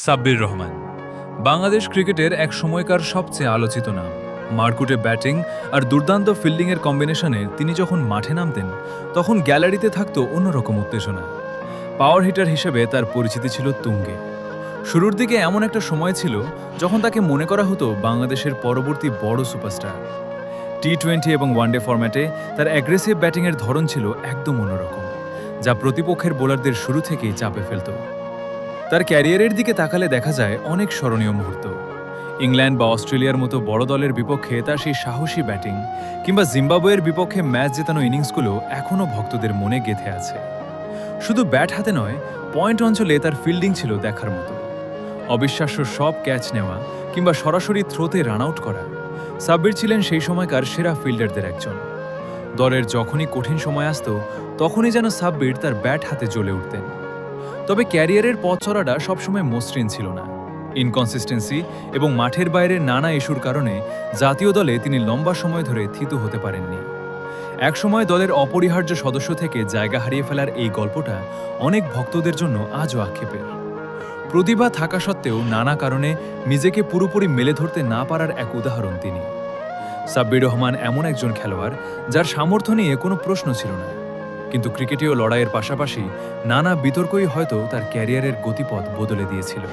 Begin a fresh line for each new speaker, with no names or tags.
সাব্বির রহমান বাংলাদেশ ক্রিকেটের এক সময়কার সবচেয়ে আলোচিত নাম। মারকুটে ব্যাটিং আর দুর্দান্ত ফিল্ডিংয়ের কম্বিনেশনে তিনি যখন মাঠে নামতেন তখন গ্যালারিতে থাকতো অন্যরকম উত্তেজনা। পাওয়ার হিটার হিসেবে তার পরিচিতি ছিল তুঙ্গে। শুরুর দিকে এমন একটা সময় ছিল যখন তাকে মনে করা হতো বাংলাদেশের পরবর্তী বড় সুপারস্টার। টি-20 এবং ওয়ানডে ফরম্যাটে তার অ্যাগ্রেসিভ ব্যাটিংয়ের ধরন ছিল একদম অন্যরকম, যা প্রতিপক্ষের বোলারদের শুরু থেকেই চাপে ফেলত। তার ক্যারিয়ারের দিকে তাকালে দেখা যায় অনেক স্মরণীয় মুহূর্ত। ইংল্যান্ড বা অস্ট্রেলিয়ার মতো বড় দলের বিপক্ষে তার সেই সাহসী ব্যাটিং কিংবা জিম্বাবুয়ের বিপক্ষে ম্যাচ জেতানো ইনিংসগুলো এখনও ভক্তদের মনে গেঁথে আছে। শুধু ব্যাট হাতে নয়, পয়েন্ট অঞ্চলে তার ফিল্ডিং ছিল দেখার মতো। অবিশ্বাস্য সব ক্যাচ নেওয়া কিংবা সরাসরি থ্রোতে রান আউট করা। সাব্বির ছিলেন সেই সময়কার সেরা ফিল্ডারদের একজন। দলের যখনই কঠিন সময় আসত তখনই যেন সাব্বির তার ব্যাট হাতে জ্বলে উঠতেন। তবে ক্যারিয়ারের পথ চলাটা সবসময় মসৃণ ছিল না। ইনকনসিস্টেন্সি এবং মাঠের বাইরের নানা ইস্যুর কারণে জাতীয় দলে তিনি লম্বা সময় ধরে থিতু হতে পারেননি। একসময় দলের অপরিহার্য সদস্য থেকে জায়গা হারিয়ে ফেলার এই গল্পটা অনেক ভক্তদের জন্য আজও আক্ষেপের। প্রতিভা থাকা সত্ত্বেও নানা কারণে নিজেকে পুরোপুরি মেলে ধরতে না পারার এক উদাহরণ তিনি। সাব্বির রহমান এমন একজন খেলোয়াড় যার সামর্থ্য নিয়ে কোনো প্রশ্ন ছিল না, কিন্তু ক্রিকেটীয় লড়াইয়ের পাশাপাশি নানা বিতর্কই হয়তো তার ক্যারিয়ারের গতিপথ বদলে দিয়েছিল।